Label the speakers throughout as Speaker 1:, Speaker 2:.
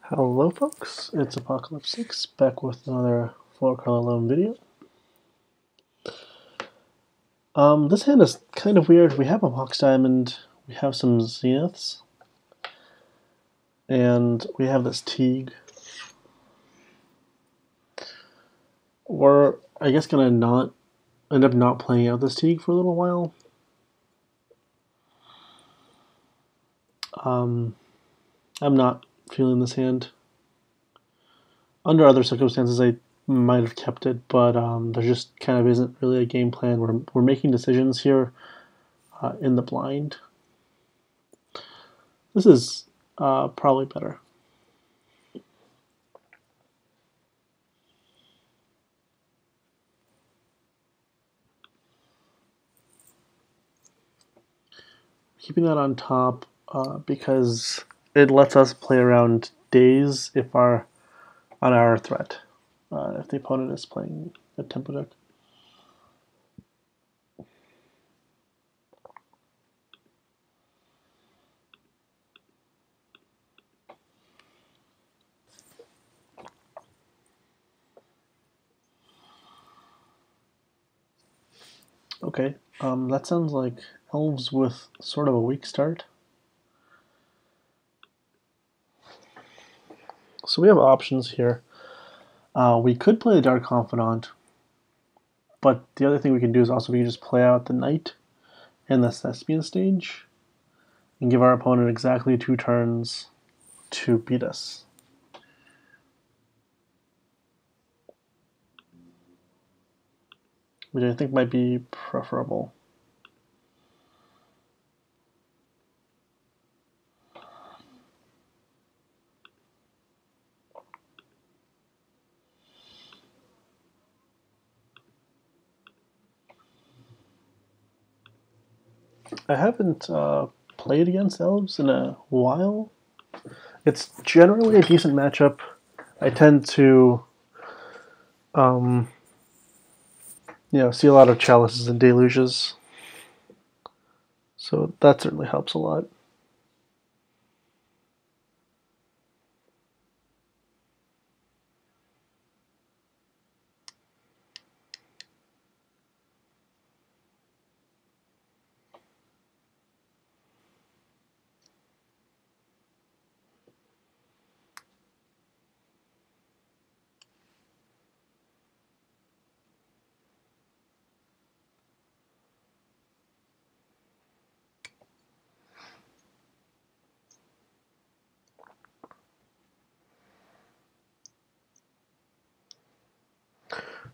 Speaker 1: Hello folks, it's Apocalypse 6 back with another 4-color Loam video. This hand is kind of weird. We have a Mox Diamond, we have some Zeniths, and we have this Teeg. We're, I guess, gonna end up not playing out this Teeg for a little while. I'm not feeling this hand. Under other circumstances, I might have kept it, but there just kind of isn't really a game plan. We're making decisions here in the blind. This is probably better. Keeping that on top because it lets us play around days if on our threat. If the opponent is playing a tempo deck. Okay, that sounds like Elves with sort of a weak start. So we have options here. We could play the Dark Confidant, but the other thing we can do is also we can just play out the Knight and the Thespian stage and give our opponent exactly 2 turns to beat us. Which I think might be preferable. I haven't played against Elves in a while. It's generally a decent matchup. I tend to see a lot of chalices and deluges. So that certainly helps a lot.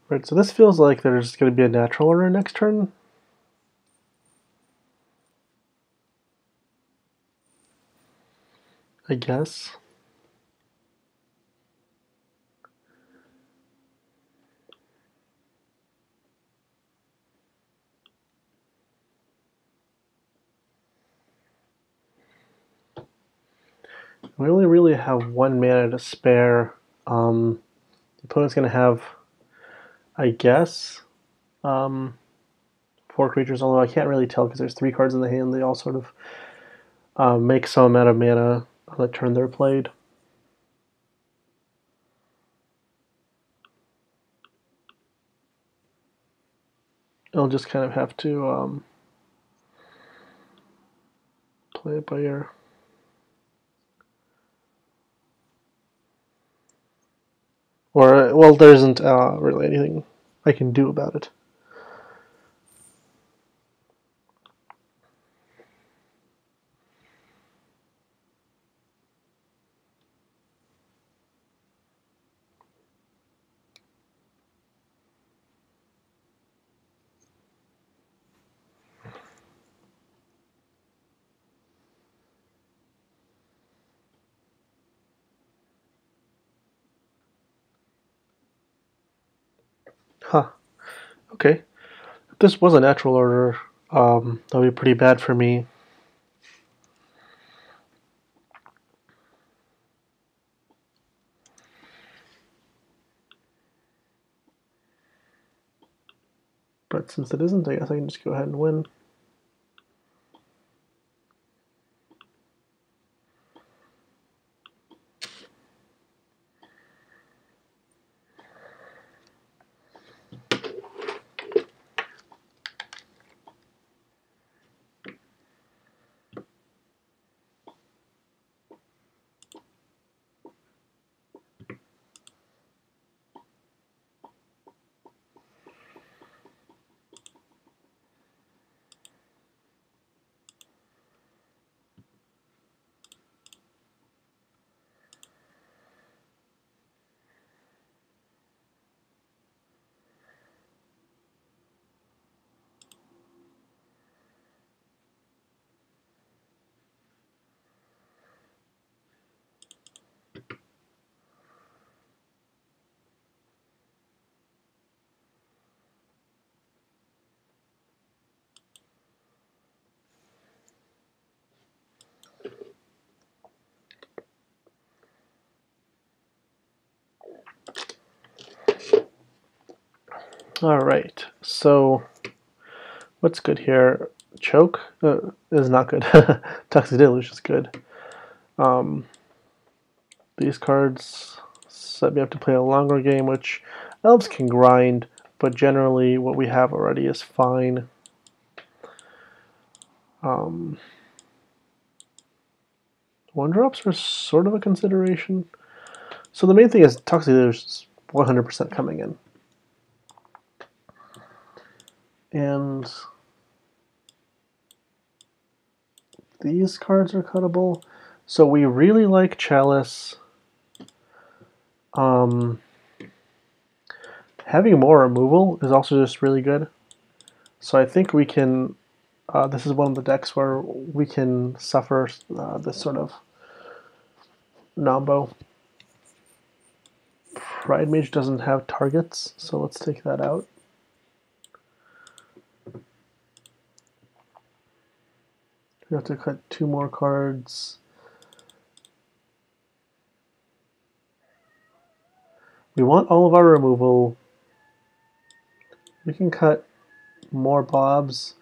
Speaker 1: Right, so this feels like there's going to be a natural order next turn. I guess. We only really have 1 mana to spare. The opponent's going to have, I guess, 4 creatures, although I can't really tell because there's 3 cards in the hand. They all sort of make some amount of mana on the turn they're played. I'll just kind of have to play it by ear. Or, well, there isn't really anything I can do about it. Huh. Okay. If this was a natural order, that would be pretty bad for me. But since it isn't, I guess I can just go ahead and win. All right, so what's good here? Choke is not good. Toxic Deluge is good. These cards set me up to play a longer game, which Elves can grind, but generally what we have already is fine. One drops are sort of a consideration. So the main thing is Toxic Deluge is 100% coming in. And these cards are cuttable. So we really like Chalice. Having more removal is also just really good. So I think we can, this is one of the decks where we can suffer this sort of Nombo. Pridemage doesn't have targets, so let's take that out. We have to cut 2 more cards. We want all of our removal. We can cut more blobs.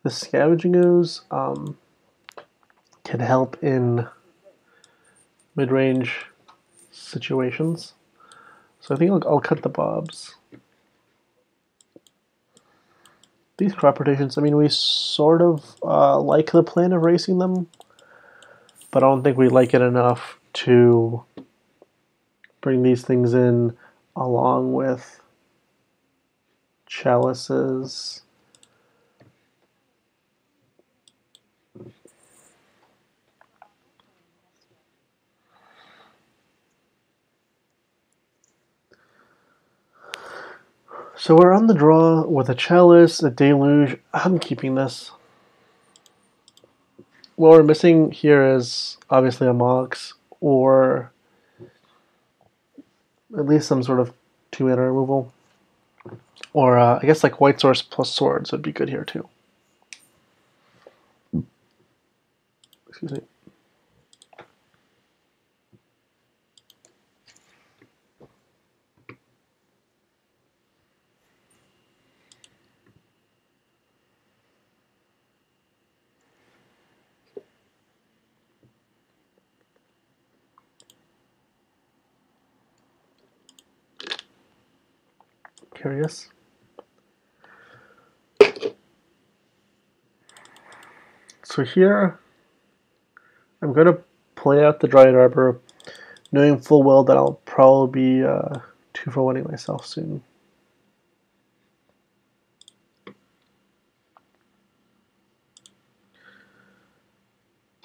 Speaker 1: The Scavenging Ooze can help in mid-range situations. So I think I'll cut the blobs. These crop rotations, I mean, we sort of like the plan of racing them, but I don't think we like it enough to bring these things in along with chalices. So we're on the draw with a chalice, a deluge. I'm keeping this. What we're missing here is obviously a Mox or at least some sort of 2-mana removal. Or I guess like White Source plus Swords would be good here too. Excuse me. Curious. So here, I'm going to play out the Dryad Arbor, knowing full well that I'll probably be 2-for-1ing myself soon.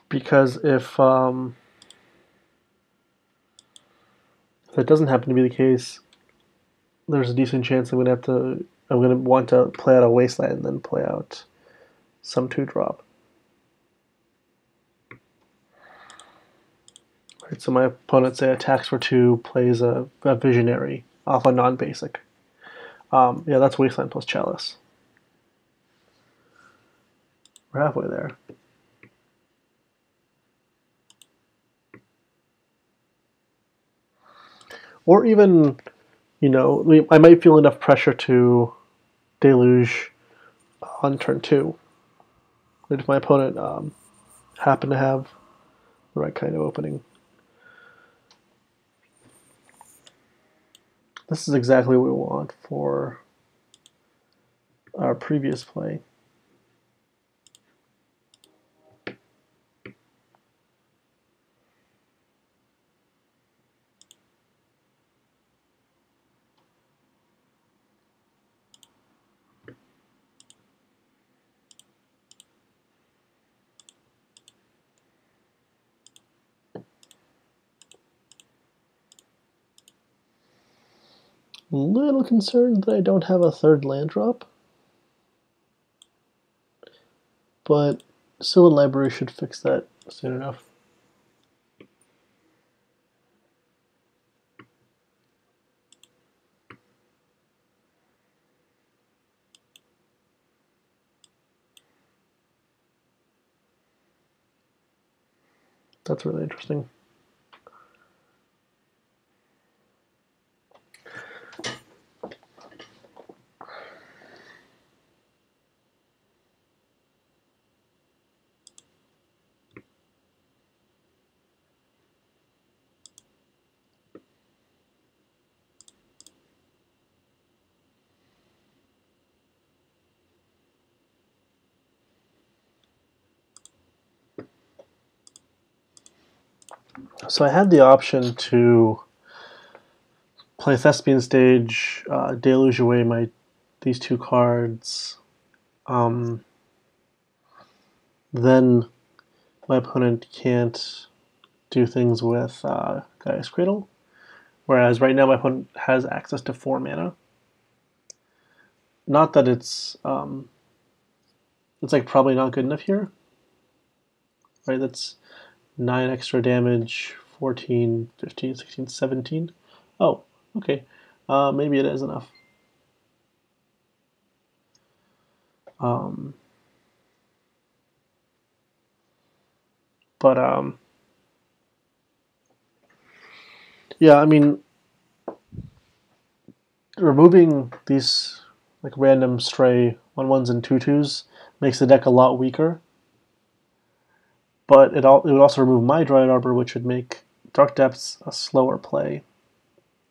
Speaker 1: Because if that doesn't happen to be the case, there's a decent chance I'm going to want to play out a Wasteland and then play out some 2-drop. Right, so my opponent, say, attacks for 2, plays a Visionary off a non-basic. Yeah, that's Wasteland plus Chalice. We're halfway there. Or even, you know, I might feel enough pressure to Deluge on turn 2. If my opponent happen to have the right kind of opening. This is exactly what we want for our previous play. A little concerned that I don't have a 3rd land drop, but Sylvan Library should fix that soon enough. That's really interesting. So I had the option to play Thespian Stage, deluge away these two cards. Then my opponent can't do things with Gaia's Cradle, whereas right now my opponent has access to 4 mana. Not that it's like probably not good enough here, right? That's 9 extra damage, 14, 15, 16, 17. Oh, okay. Maybe it is enough. But yeah, I mean, removing these like random stray 1/1s and 2/2s makes the deck a lot weaker. But it would also remove my Dryad Arbor, which would make Dark Depths a slower play.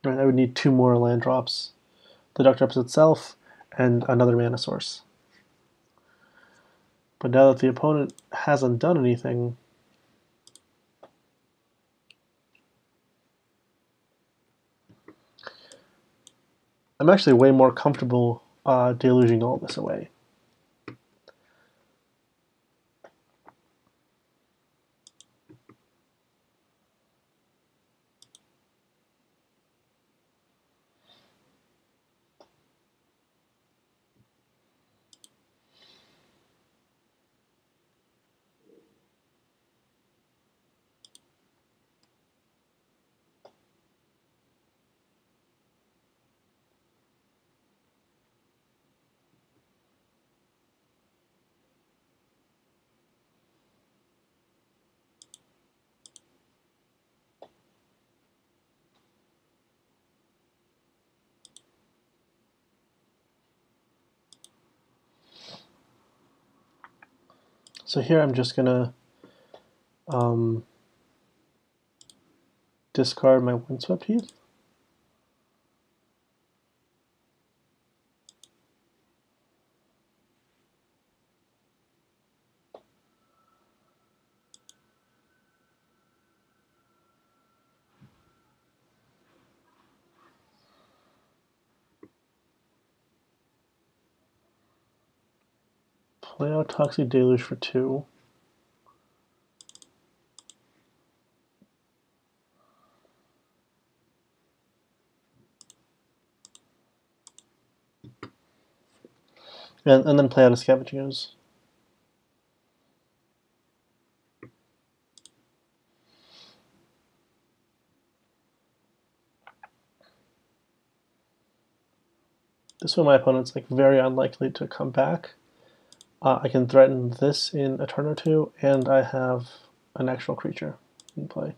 Speaker 1: Right, I would need 2 more land drops, the Dark Depths itself, and another mana source. But now that the opponent hasn't done anything, I'm actually way more comfortable deluging all this away. So here I'm just gonna discard my Windswept Heath. Play out Toxic Deluge for 2. And then play out a Scavenging Ooze. This way my opponent's like very unlikely to come back. I can threaten this in a turn or 2, and I have an actual creature in play.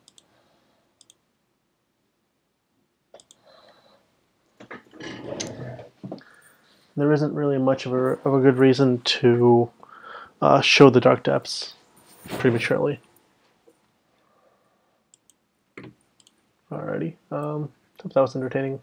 Speaker 1: There isn't really much of a good reason to show the Dark Depths prematurely. Alrighty, hope that was entertaining.